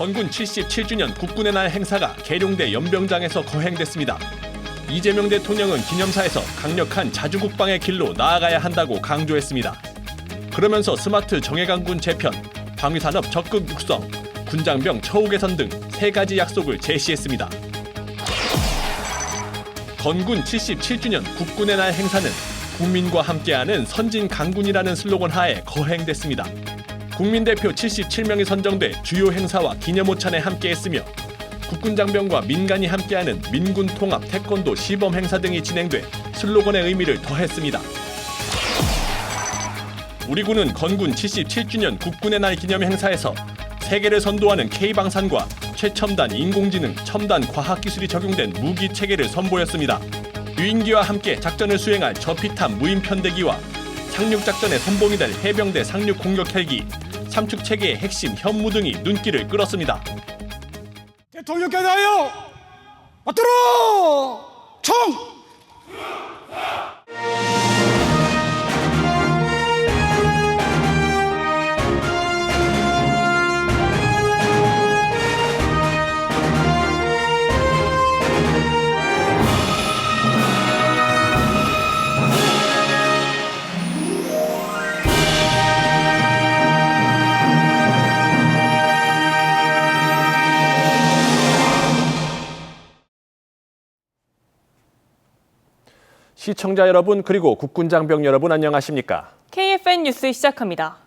건군 77주년 국군의 날 행사가 계룡대 연병장에서 거행됐습니다. 이재명 대통령은 기념사에서 강력한 자주국방의 길로 나아가야 한다고 강조했습니다. 그러면서 스마트 정예강군 재편, 방위산업 적극 육성, 군장병 처우 개선 등 3가지 약속을 제시했습니다. 건군 77주년 국군의 날 행사는 국민과 함께하는 선진 강군이라는 슬로건 하에 거행됐습니다. 국민대표 77명이 선정돼 주요 행사와 기념오찬에 함께했으며 국군장병과 민간이 함께하는 민군통합 태권도 시범 행사 등이 진행돼 슬로건의 의미를 더했습니다. 우리 군은 건군 77주년 국군의 날 기념 행사에서 세계를 선도하는 K방산과 최첨단 인공지능, 첨단 과학기술이 적용된 무기 체계를 선보였습니다. 유인기와 함께 작전을 수행할 저피탐 무인편대기와 상륙작전의 선봉이 될 해병대 상륙공격 헬기, 삼축체계의 핵심 현무 등이 눈길을 끌었습니다. 대통령께 대하여 맞들어 총! 시청자 여러분 그리고 국군장병 여러분 안녕하십니까? KFN 뉴스 시작합니다.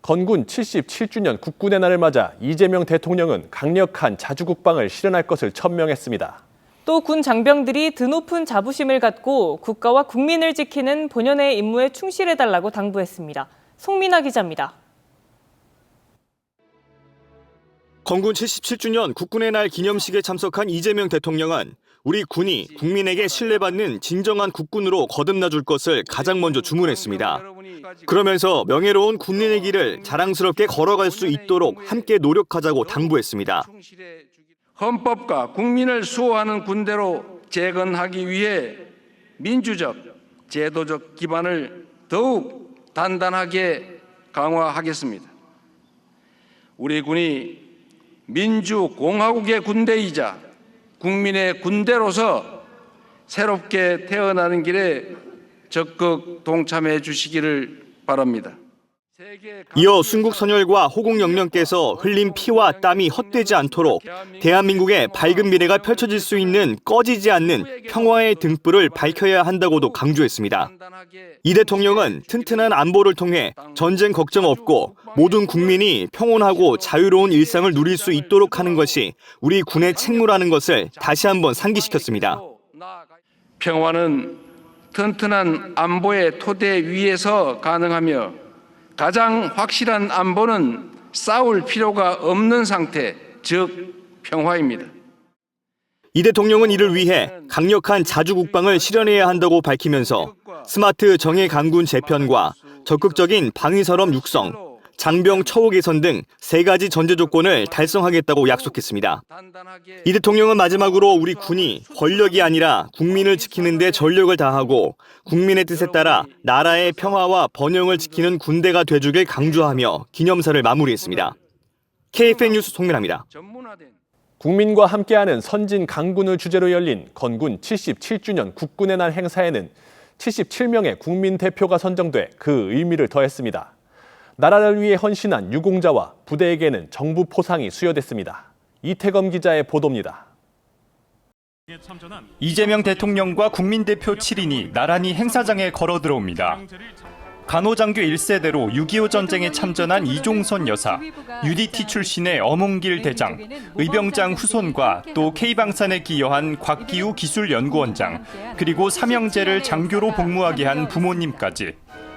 건군 77주년 국군의 날을 맞아 이재명 대통령은 강력한 자주국방을 실현할 것을 천명했습니다. 또 군 장병들이 드높은 자부심을 갖고 국가와 국민을 지키는 본연의 임무에 충실해달라고 당부했습니다. 송민아 기자입니다. 건군 77주년 국군의 날 기념식에 참석한 이재명 대통령은 우리 군이 국민에게 신뢰받는 진정한 국군으로 거듭나줄 것을 가장 먼저 주문했습니다. 그러면서 명예로운 군인의 길을 자랑스럽게 걸어갈 수 있도록 함께 노력하자고 당부했습니다. 헌법과 국민을 수호하는 군대로 재건하기 위해 민주적, 제도적 기반을 더욱 단단하게 강화하겠습니다. 우리 군이 민주공화국의 군대이자 국민의 군대로서 새롭게 태어나는 길에 적극 동참해 주시기를 바랍니다. 이어 순국 선열과 호국 영령께서 흘린 피와 땀이 헛되지 않도록 대한민국의 밝은 미래가 펼쳐질 수 있는 꺼지지 않는 평화의 등불을 밝혀야 한다고도 강조했습니다. 이 대통령은 튼튼한 안보를 통해 전쟁 걱정 없고 모든 국민이 평온하고 자유로운 일상을 누릴 수 있도록 하는 것이 우리 군의 책무라는 것을 다시 한번 상기시켰습니다. 평화는 튼튼한 안보의 토대 위에서 가능하며 가장 확실한 안보는 싸울 필요가 없는 상태, 즉 평화입니다. 이 대통령은 이를 위해 강력한 자주국방을 실현해야 한다고 밝히면서 스마트 정예강군 재편과 적극적인 방위산업 육성, 장병 처우 개선 등 3가지 전제 조건을 달성하겠다고 약속했습니다. 이 대통령은 마지막으로 우리 군이 권력이 아니라 국민을 지키는 데 전력을 다하고 국민의 뜻에 따라 나라의 평화와 번영을 지키는 군대가 돼주길 강조하며 기념사를 마무리했습니다. KFN 뉴스 송민아입니다. 국민과 함께하는 선진 강군을 주제로 열린 건군 77주년 국군의 날 행사에는 77명의 국민 대표가 선정돼 그 의미를 더했습니다. 나라를 위해 헌신한 유공자와 부대에게는 정부 포상이 수여됐습니다. 이태검 기자의 보도입니다. 이재명 대통령과 국민대표 7인이 나란히 행사장에 걸어 들어옵니다. 간호장교 1세대로 6.25 전쟁에 참전한 이종선 여사, UDT 출신의 어몽길 대장, 의병장 후손과 또 K방산에 기여한 곽기우 기술연구원장, 그리고 삼형제를 장교로 복무하게 한 부모님까지.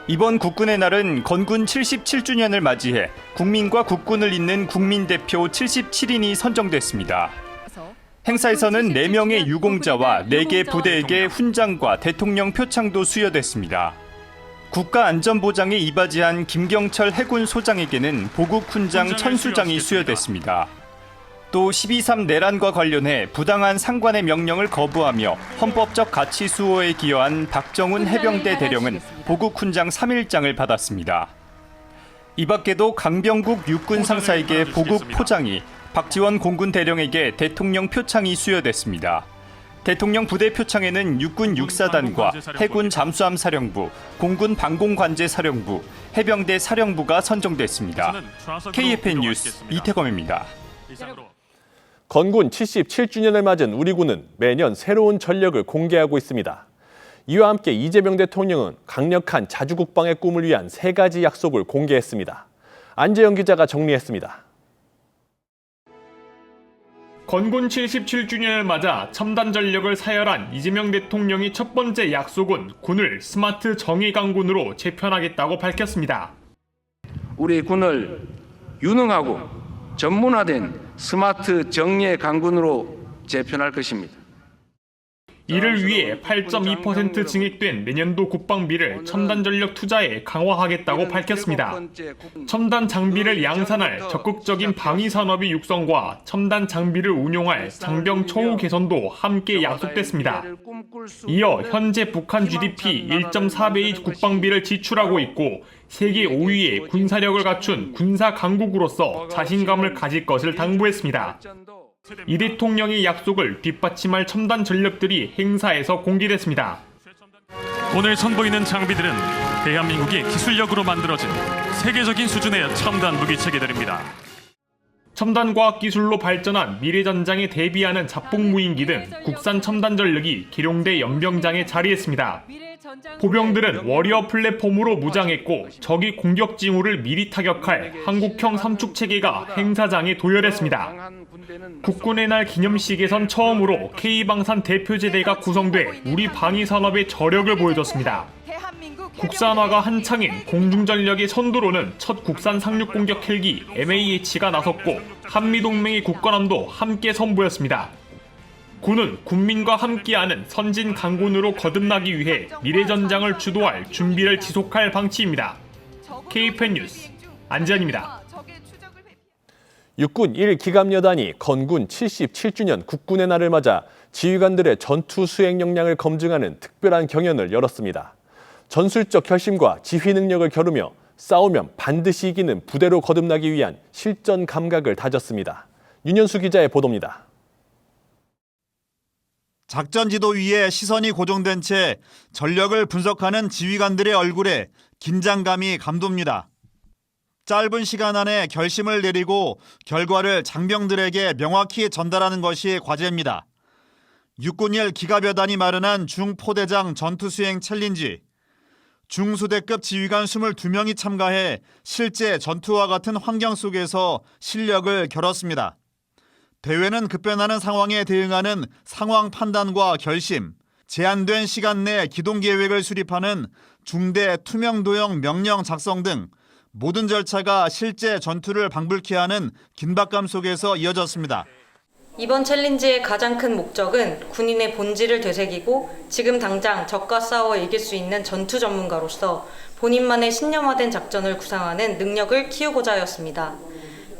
이번 국군의 날은 건군 77주년을 맞이해 국민과 국군을 잇는 국민대표 77인이 선정됐습니다. 행사에서는 4명의 유공자와 4개 부대에게 훈장과 대통령 표창도 수여됐습니다. 국가안전보장에 이바지한 김경철 해군 소장에게는 보국훈장 천수장이 수여됐습니다. 또 12.3 내란과 관련해 부당한 상관의 명령을 거부하며 헌법적 가치 수호에 기여한 박정훈 해병대 대령은 보국훈장 3일장을 받았습니다. 이 밖에도 강병국 육군 상사에게 보국 포장이, 박지원 공군 대령에게 대통령 표창이 수여됐습니다. 대통령 부대 표창에는 육군 육사단과 해군 잠수함 사령부, 공군 방공관제 사령부, 해병대 사령부가 선정됐습니다. KFN 뉴스 이태검입니다. 건군 77주년을 맞은 우리 군은 매년 새로운 전력을 공개하고 있습니다. 이와 함께 이재명 대통령은 강력한 자주국방의 꿈을 위한 3가지 약속을 공개했습니다. 안재영 기자가 정리했습니다. 건군 77주년을 맞아 첨단 전력을 사열한 이재명 대통령의 첫 번째 약속은 군을 스마트 정예 강군으로 재편하겠다고 밝혔습니다. 우리 군을 유능하고 전문화된 스마트 정예 강군으로 재편할 것입니다. 이를 위해 8.2% 증액된 내년도 국방비를 첨단 전력 투자에 강화하겠다고 밝혔습니다. 첨단 장비를 양산할 적극적인 방위 산업의 육성과 첨단 장비를 운용할 장병 처우 개선도 함께 약속됐습니다. 이어 현재 북한 GDP 1.4배의 국방비를 지출하고 있고 세계 5위의 군사력을 갖춘 군사 강국으로서 자신감을 가질 것을 당부했습니다. 이 대통령의 약속을 뒷받침할 첨단 전력들이 행사에서 공개됐습니다. 오늘 선보이는 장비들은 대한민국의 기술력으로 만들어진 세계적인 수준의 첨단 무기 체계들입니다. 첨단 과학 기술로 발전한 미래 전장에 대비하는 자폭 무인기 등 국산 첨단 전력이 계룡대 연병장에 자리했습니다. 보병들은 워리어 플랫폼으로 무장했고 적이 공격 징후를 미리 타격할 한국형 삼축 체계가 행사장에 도열했습니다. 국군의 날 기념식에선 처음으로 K방산 대표제대가 구성돼 우리 방위 산업의 저력을 보여줬습니다. 국산화가 한창인 공중전력의 선두로는 첫 국산 상륙 공격 헬기 MAH가 나섰고 한미동맹의 굳건함도 함께 선보였습니다. 군은 국민과 함께하는 선진 강군으로 거듭나기 위해 미래전장을 주도할 준비를 지속할 방침입니다. KFN 뉴스 안지환입니다. 육군 1기갑여단이 건군 77주년 국군의 날을 맞아 지휘관들의 전투 수행 역량을 검증하는 특별한 경연을 열었습니다. 전술적 결심과 지휘 능력을 겨루며 싸우면 반드시 이기는 부대로 거듭나기 위한 실전 감각을 다졌습니다. 윤현수 기자의 보도입니다. 작전지도 위에 시선이 고정된 채 전력을 분석하는 지휘관들의 얼굴에 긴장감이 감돕니다. 짧은 시간 안에 결심을 내리고 결과를 장병들에게 명확히 전달하는 것이 과제입니다. 육군 1기갑여단이 마련한 중포대장 전투수행 챌린지. 중수대급 지휘관 22명이 참가해 실제 전투와 같은 환경 속에서 실력을 겨뤘습니다. 대회는 급변하는 상황에 대응하는 상황 판단과 결심, 제한된 시간 내 기동 계획을 수립하는 중대 투명 도형 명령 작성 등 모든 절차가 실제 전투를 방불케 하는 긴박감 속에서 이어졌습니다. 이번 챌린지의 가장 큰 목적은 군인의 본질을 되새기고 지금 당장 적과 싸워 이길 수 있는 전투 전문가로서 본인만의 신념화된 작전을 구상하는 능력을 키우고자 하였습니다.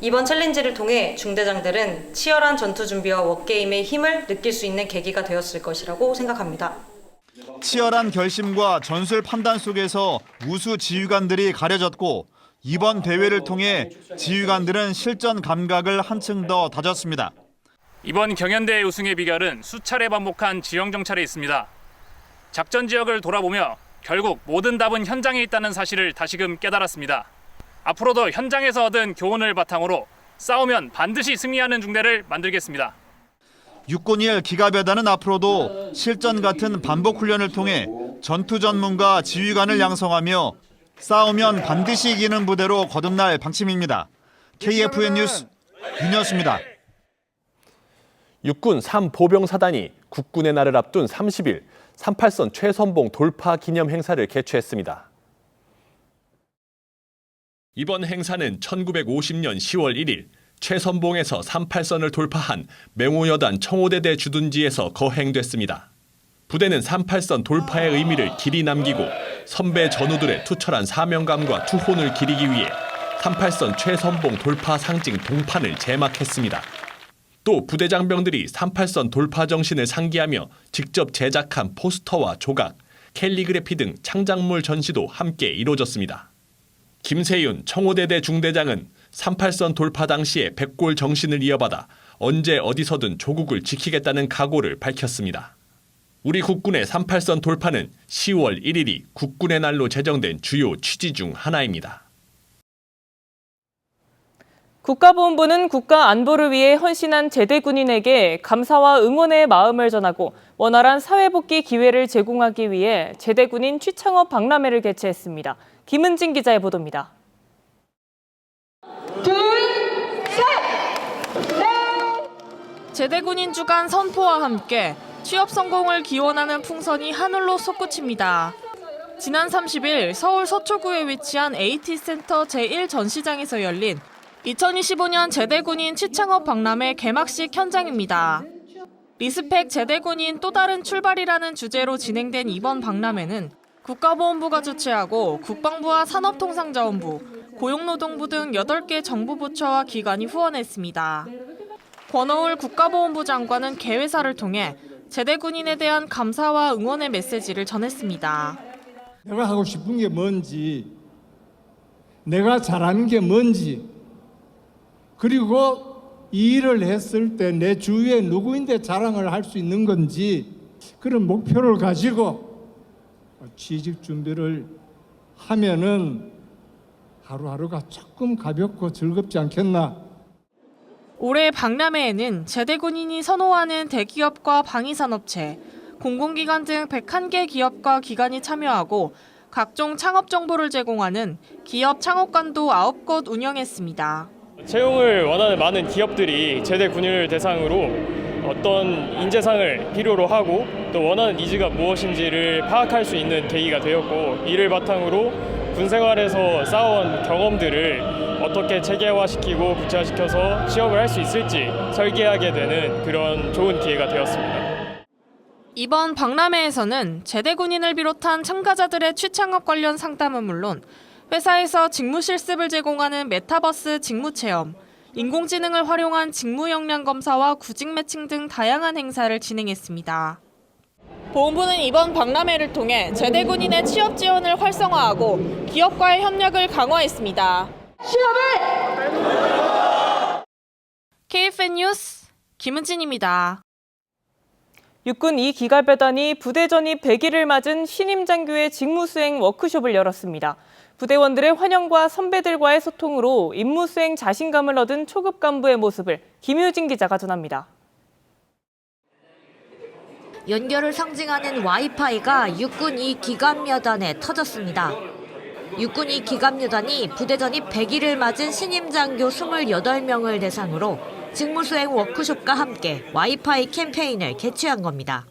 이번 챌린지를 통해 중대장들은 치열한 전투 준비와 워게임의 힘을 느낄 수 있는 계기가 되었을 것이라고 생각합니다. 치열한 결심과 전술 판단 속에서 우수 지휘관들이 가려졌고 이번 대회를 통해 지휘관들은 실전 감각을 한층 더 다졌습니다. 이번 경연대회 우승의 비결은 수차례 반복한 지형 정찰에 있습니다. 작전 지역을 돌아보며 결국 모든 답은 현장에 있다는 사실을 다시금 깨달았습니다. 앞으로도 현장에서 얻은 교훈을 바탕으로 싸우면 반드시 승리하는 중대를 만들겠습니다. 육군 1기갑여단은 앞으로도 실전 같은 반복 훈련을 통해 전투 전문가 지휘관을 양성하며 싸우면 반드시 이기는 부대로 거듭날 방침입니다. KFN 뉴스 윤현수입니다. 육군 3보병사단이 국군의 날을 앞둔 30일 38선 최선봉 돌파 기념 행사를 개최했습니다. 이번 행사는 1950년 10월 1일 최선봉에서 38선을 돌파한 맹호여단 청호대대 주둔지에서 거행됐습니다. 부대는 38선 돌파의 의미를 길이 남기고 선배 전우들의 투철한 사명감과 투혼을 기리기 위해 38선 최선봉 돌파 상징 동판을 제막했습니다. 또 부대 장병들이 38선 돌파 정신을 상기하며 직접 제작한 포스터와 조각, 캘리그래피 등 창작물 전시도 함께 이루어졌습니다. 김세윤 청호대대 중대장은 38선 돌파 당시의 백골 정신을 이어받아 언제 어디서든 조국을 지키겠다는 각오를 밝혔습니다. 우리 국군의 38선 돌파는 10월 1일이 국군의 날로 제정된 주요 취지 중 하나입니다. 국가보훈부는 국가 안보를 위해 헌신한 제대 군인에게 감사와 응원의 마음을 전하고 원활한 사회복귀 기회를 제공하기 위해 제대 군인 취창업 박람회를 개최했습니다. 김은진 기자의 보도입니다. 제대 군인 주간 선포와 함께 취업 성공을 기원하는 풍선이 하늘로 솟구칩니다. 지난 30일 서울 서초구에 위치한 AT센터 제1전시장에서 열린 2025년 제대군인 취창업 박람회 개막식 현장입니다. 리스펙 제대군인 또 다른 출발이라는 주제로 진행된 이번 박람회는 국가보훈부가 주최하고 국방부와 산업통상자원부, 고용노동부 등 8개 정부부처와 기관이 후원했습니다. 권오울 국가보훈부 장관은 개회사를 통해 제대군인에 대한 감사와 응원의 메시지를 전했습니다. 내가 하고 싶은 게 뭔지, 내가 잘하는 게 뭔지, 그리고 이 일을 했을 때 내 주위에 누구인데 자랑을 할 수 있는 건지 그런 목표를 가지고 취직 준비를 하면은 하루하루가 조금 가볍고 즐겁지 않겠나. 올해 박람회에는 제대군인이 선호하는 대기업과 방위산업체, 공공기관 등 101개 기업과 기관이 참여하고 각종 창업 정보를 제공하는 기업 창업관도 9곳 운영했습니다. 채용을 원하는 많은 기업들이 제대 군인을 대상으로 어떤 인재상을 필요로 하고 또 원하는 니즈가 무엇인지를 파악할 수 있는 계기가 되었고, 이를 바탕으로 군 생활에서 쌓아온 경험들을 어떻게 체계화시키고 구체화시켜서 취업을 할 수 있을지 설계하게 되는 그런 좋은 기회가 되었습니다. 이번 박람회에서는 제대 군인을 비롯한 참가자들의 취창업 관련 상담은 물론 회사에서 직무 실습을 제공하는 메타버스 직무체험, 인공지능을 활용한 직무 역량 검사와 구직 매칭 등 다양한 행사를 진행했습니다. 보훈부는 이번 박람회를 통해 제대 군인의 취업 지원을 활성화하고 기업과의 협력을 강화했습니다. KFN 뉴스 김은진입니다. 육군 2기갑여단이 부대 전입 100일을 맞은 신임 장교의 직무수행 워크숍을 열었습니다. 부대원들의 환영과 선배들과의 소통으로 임무수행 자신감을 얻은 초급 간부의 모습을 김효진 기자가 전합니다. 연결을 상징하는 와이파이가 육군 2기갑여단에 터졌습니다. 육군 2기갑여단이 부대 전입 100일을 맞은 신임 장교 28명을 대상으로 직무수행 워크숍과 함께 와이파이 캠페인을 개최한 겁니다.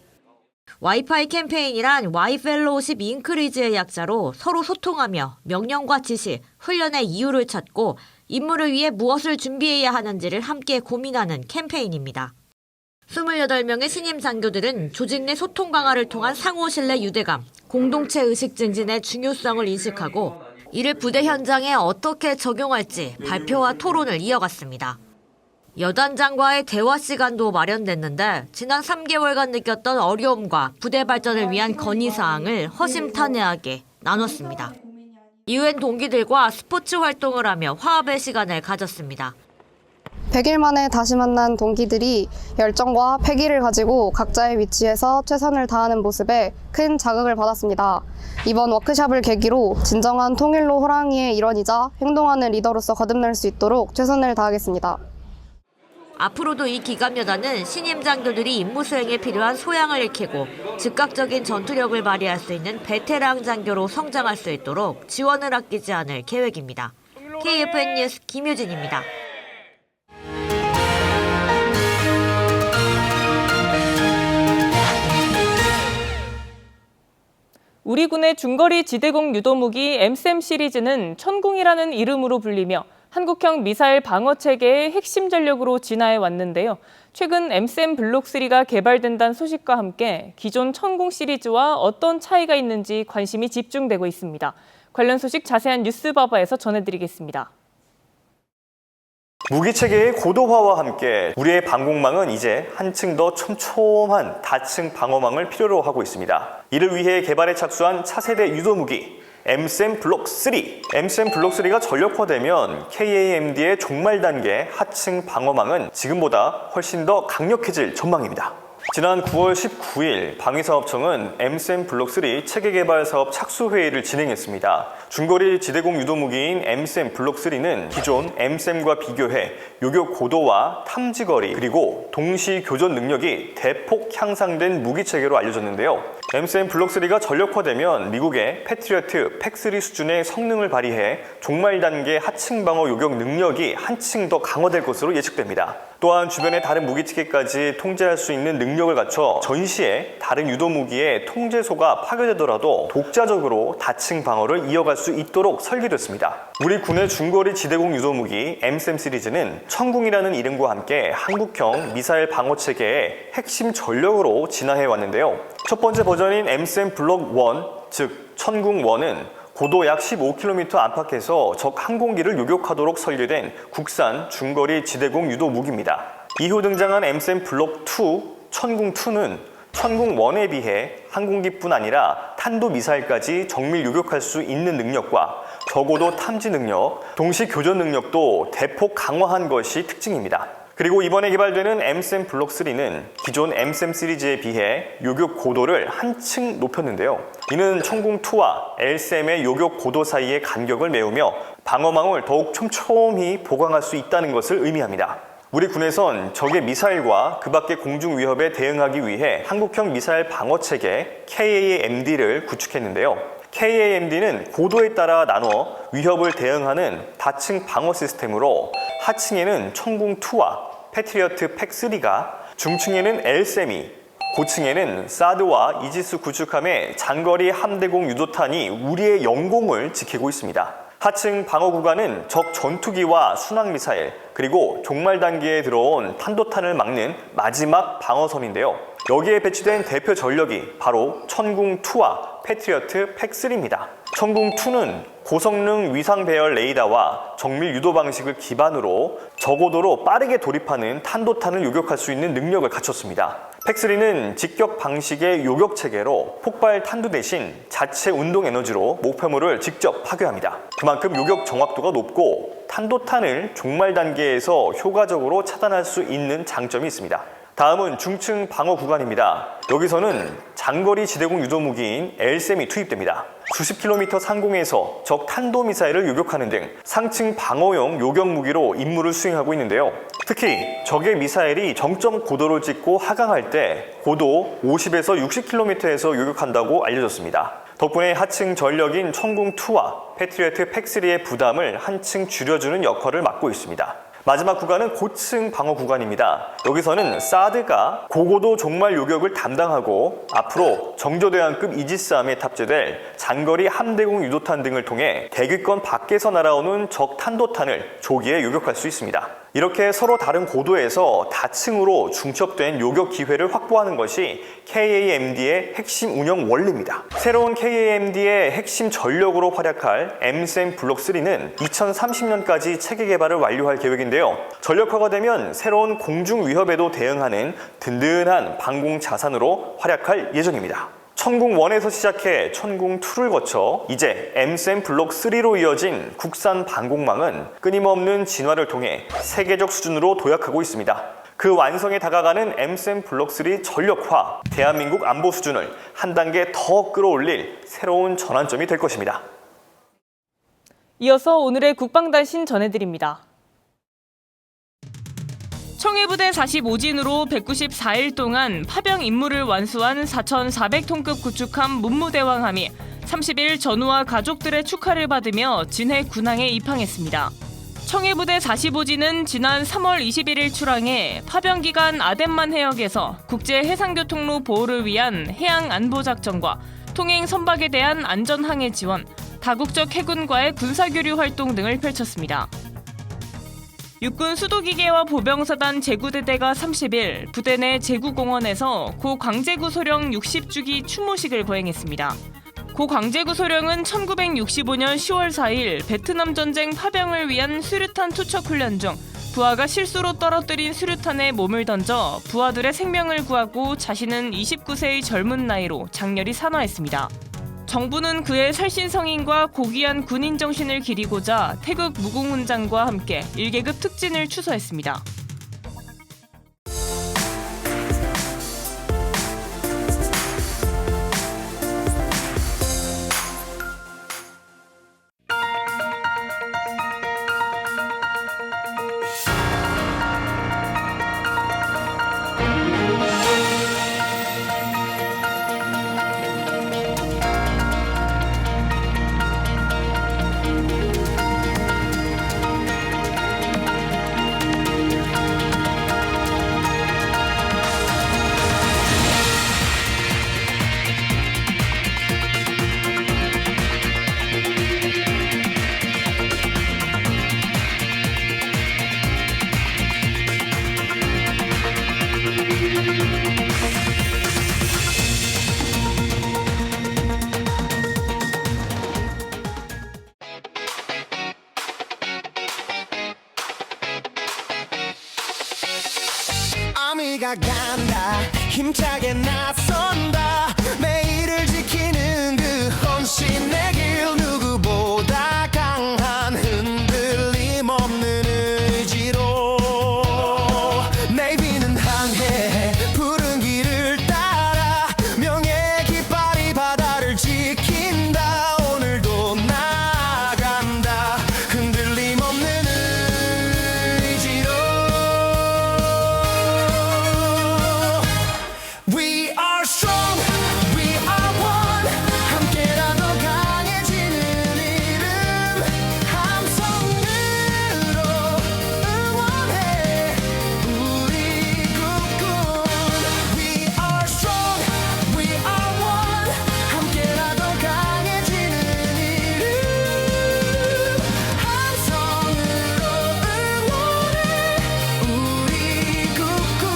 와이파이 캠페인이란 와이펠로우십 인크리즈의 약자로 서로 소통하며 명령과 지시, 훈련의 이유를 찾고 임무를 위해 무엇을 준비해야 하는지를 함께 고민하는 캠페인입니다. 28명의 신임 장교들은 조직 내 소통 강화를 통한 상호 신뢰 유대감, 공동체 의식 증진의 중요성을 인식하고 이를 부대 현장에 어떻게 적용할지 발표와 토론을 이어갔습니다. 여단장과의 대화 시간도 마련됐는데 지난 3개월간 느꼈던 어려움과 부대 발전을 위한 건의사항을 허심탄회하게 나눴습니다. 이후엔 동기들과 스포츠 활동을 하며 화합의 시간을 가졌습니다. 100일 만에 다시 만난 동기들이 열정과 패기를 가지고 각자의 위치에서 최선을 다하는 모습에 큰 자극을 받았습니다. 이번 워크숍을 계기로 진정한 통일로 호랑이의 일원이자 행동하는 리더로서 거듭날 수 있도록 최선을 다하겠습니다. 앞으로도 이 기갑여단은 신임 장교들이 임무 수행에 필요한 소양을 익히고 즉각적인 전투력을 발휘할 수 있는 베테랑 장교로 성장할 수 있도록 지원을 아끼지 않을 계획입니다. KFN 뉴스 김효진입니다. 우리 군의 중거리 지대공 유도무기 엠샘 시리즈는 천궁이라는 이름으로 불리며 한국형 미사일 방어 체계의 핵심 전력으로 진화해 왔는데요. 최근 엠샘 블록3가 개발된다는 소식과 함께 기존 천궁 시리즈와 어떤 차이가 있는지 관심이 집중되고 있습니다. 관련 소식 자세한 뉴스바바에서 전해드리겠습니다. 무기체계의 고도화와 함께 우리의 방공망은 이제 한층 더 촘촘한 다층 방어망을 필요로 하고 있습니다. 이를 위해 개발에 착수한 차세대 유도무기 MSM 블록 3. MSM 블록 3가 전력화되면 KAMD의 종말 단계 하층 방어망은 지금보다 훨씬 더 강력해질 전망입니다. 지난 9월 19일 방위사업청은 MSM 블록 3 체계 개발 사업 착수 회의를 진행했습니다. 중거리 지대공 유도무기인 MSM 블록 3는 기존 MSM과 비교해 요격 고도와 탐지 거리 그리고 동시 교전 능력이 대폭 향상된 무기 체계로 알려졌는데요. MSM 블록 3가 전력화되면 미국의 패트리어트 팩3 수준의 성능을 발휘해 종말 단계 하층 방어 요격 능력이 한층 더 강화될 것으로 예측됩니다. 또한 주변의 다른 무기 체계까지 통제할 수 있는 능력을 갖춰 전시에 다른 유도무기의 통제소가 파괴되더라도 독자적으로 다층 방어를 이어갈 수 있도록 설계됐습니다. 우리 군의 중거리 지대공 유도무기 MSM 시리즈는 천궁이라는 이름과 함께 한국형 미사일 방어 체계의 핵심 전력으로 진화해 왔는데요. 첫 번째 버전인 MSM 블록 1, 즉 천궁1은 고도 약 15km 안팎에서 적 항공기를 요격하도록 설계된 국산 중거리 지대공 유도 무기입니다. 이후 등장한 MSM 블록 2, 천궁2는 천궁1에 비해 항공기뿐 아니라 탄도미사일까지 정밀 요격할 수 있는 능력과 저고도 탐지 능력, 동시 교전 능력도 대폭 강화한 것이 특징입니다. 그리고 이번에 개발되는 MSM 블록 3는 기존 MSM 시리즈에 비해 요격 고도를 한층 높였는데요. 이는 천궁2와 LSM의 요격 고도 사이의 간격을 메우며 방어망을 더욱 촘촘히 보강할 수 있다는 것을 의미합니다. 우리 군에선 적의 미사일과 그 밖의 공중 위협에 대응하기 위해 한국형 미사일 방어 체계 KAMD를 구축했는데요. KAMD는 고도에 따라 나눠 위협을 대응하는 다층 방어 시스템으로 하층에는 천궁2와 패트리어트 팩3가, 중층에는 LSM이, 고층에는 사드와 이지스 구축함의 장거리 함대공 유도탄이 우리의 영공을 지키고 있습니다. 하층 방어 구간은 적 전투기와 순항미사일, 그리고 종말 단계에 들어온 탄도탄을 막는 마지막 방어선인데요. 여기에 배치된 대표 전력이 바로 천궁2와 패트리어트 팩3입니다. 천궁2는 고성능 위상 배열 레이더와 정밀 유도 방식을 기반으로 저고도로 빠르게 돌입하는 탄도탄을 요격할 수 있는 능력을 갖췄습니다. 팩3는 직격 방식의 요격 체계로 폭발 탄두 대신 자체 운동 에너지로 목표물을 직접 파괴합니다. 그만큼 요격 정확도가 높고 탄도탄을 종말 단계에서 효과적으로 차단할 수 있는 장점이 있습니다. 다음은 중층 방어 구간입니다. 여기서는 장거리 지대공 유도무기인 LSM이 투입됩니다. 수십 킬로미터 상공에서 적 탄도미사일을 요격하는 등 상층 방어용 요격 무기로 임무를 수행하고 있는데요. 특히 적의 미사일이 정점 고도를 찍고 하강할 때 고도 50에서 60km에서 요격한다고 알려졌습니다. 덕분에 하층 전력인 천궁2와 패트리어트 팩3의 부담을 한층 줄여주는 역할을 맡고 있습니다. 마지막 구간은 고층 방어 구간입니다. 여기서는 사드가 고고도 종말 요격을 담당하고 앞으로 정조대왕급 이지스함에 탑재될 장거리 함대공 유도탄 등을 통해 대기권 밖에서 날아오는 적 탄도탄을 조기에 요격할 수 있습니다. 이렇게 서로 다른 고도에서 다층으로 중첩된 요격 기회를 확보하는 것이 KAMD의 핵심 운영 원리입니다. 새로운 KAMD의 핵심 전력으로 활약할 MSM 블록 3는 2030년까지 체계 개발을 완료할 계획인데요. 전력화가 되면 새로운 공중 위협에도 대응하는 든든한 방공 자산으로 활약할 예정입니다. 천궁1에서 시작해 천궁2를 거쳐 이제 MSM 블록 3로 이어진 국산 방공망은 끊임없는 진화를 통해 세계적 수준으로 도약하고 있습니다. 그 완성에 다가가는 MSM 블록 3 전력화, 대한민국 안보 수준을 한 단계 더 끌어올릴 새로운 전환점이 될 것입니다. 이어서 오늘의 국방단신 전해드립니다. 청해부대 45진으로 194일 동안 파병 임무를 완수한 4,400톤급 구축함 문무대왕함이 30일 전우와 가족들의 축하를 받으며 진해 군항에 입항했습니다. 청해부대 45진은 지난 3월 21일 출항해 파병기간 아덴만 해역에서 국제해상교통로 보호를 위한 해양안보작전과 통행 선박에 대한 안전항해 지원, 다국적 해군과의 군사교류 활동 등을 펼쳤습니다. 육군 수도기계와 보병사단 제구대대가 30일 부대 내 제구공원에서 고 광제구 소령 60주기 추모식을 거행했습니다. 고 광제구 소령은 1965년 10월 4일 베트남 전쟁 파병을 위한 수류탄 투척 훈련 중 부하가 실수로 떨어뜨린 수류탄에 몸을 던져 부하들의 생명을 구하고 자신은 29세의 젊은 나이로 장렬히 산화했습니다. 정부는 그의 살신성인과 고귀한 군인 정신을 기리고자 태극 무궁훈장과 함께 1계급 특진을 추서했습니다. 아미가 간다 힘차게 나선다 매일을 지키는 그 헌신의 길 누구보다 강한 흔들림 없는 의지로 내비는 항해 푸른 길을 따라 명예 깃발이 바다를 지킨다 오늘도 나간다 흔들림 없는 의지로 We are strong, we are one 함께라도 강해지는 이름 함성으로 응원해 우리 국군 We are strong, we are one 함께라도 강해지는 이름 함성으로 응원해 우리 국군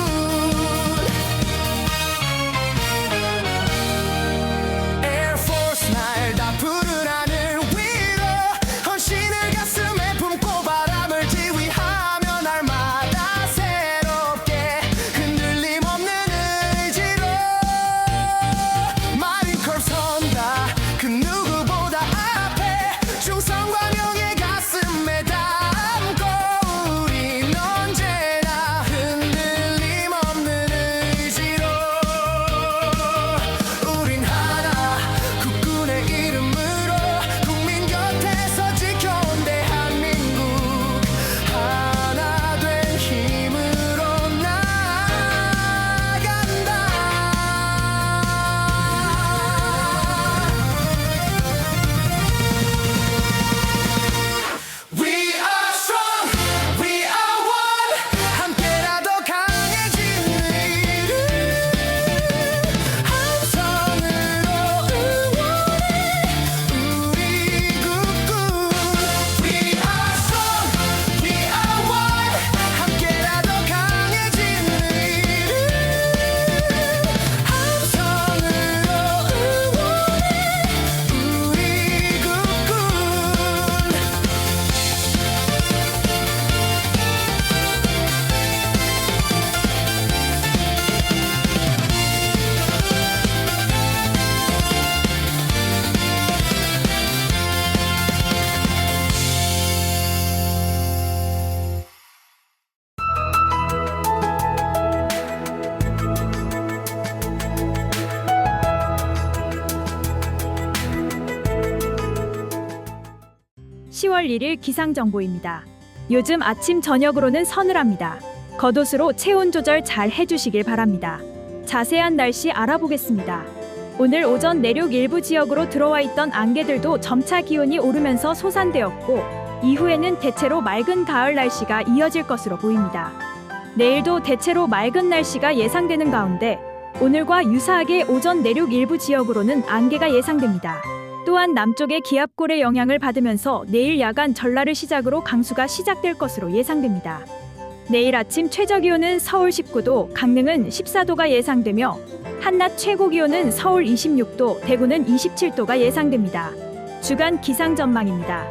Air Force 날다 푸른 하늘 위로 헌신을 가슴에 품고 바람을 지휘하며 날마다 새롭게 흔들림 없는 의지로 마린콜 선다 그 누구보다 앞에 충성과 명예 가슴에 담고 우린 언제나 흔들림 없는 의지로 우린 하나 국군의 이름으로 국민 곁에서 지켜온 대한민국 하나 된 힘으로 나아간다 We are strong, we are one 함께라도 강해지는 이름 함성으로 응원해 우리 국군 We are strong, we are one 함께라도 강해지는 이름 함성으로 응원해 우리 국군 (10월 1일) 기상정보입니다. 요즘 아침 저녁으로는 서늘합니다. 겉옷으로 체온 조절 잘 해주시길 바랍니다. 자세한 날씨 알아보겠습니다. 오늘 오전 내륙 일부 지역으로 들어와 있던 안개들도 점차 기온이 오르면서 소산되었고 이후에는 대체로 맑은 가을 날씨가 이어질 것으로 보입니다. 내일도 대체로 맑은 날씨가 예상되는 가운데 오늘과 유사하게 오전 내륙 일부 지역으로는 안개가 예상됩니다. 또한 남쪽의 기압골의 영향을 받으면서 내일 야간 전라를 시작으로 강수가 시작될 것으로 예상됩니다. 내일 아침 최저기온은 서울 19도, 강릉은 14도가 예상되며 한낮 최고기온은 서울 26도, 대구는 27도가 예상됩니다. 주간 기상 전망입니다.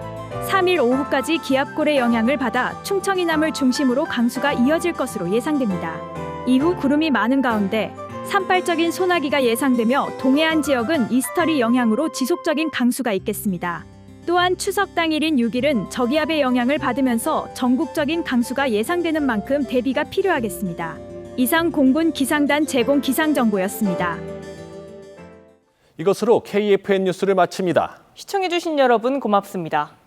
3일 오후까지 기압골의 영향을 받아 충청 이남을 중심으로 강수가 이어질 것으로 예상됩니다. 이후 구름이 많은 가운데 산발적인 소나기가 예상되며 동해안 지역은 이스터리 영향으로 지속적인 강수가 있겠습니다. 또한 추석 당일인 6일은 저기압의 영향을 받으면서 전국적인 강수가 예상되는 만큼 대비가 필요하겠습니다. 이상 공군 기상단 제공 기상정보였습니다. 이것으로 KFN 뉴스를 마칩니다. 시청해주신 여러분 고맙습니다.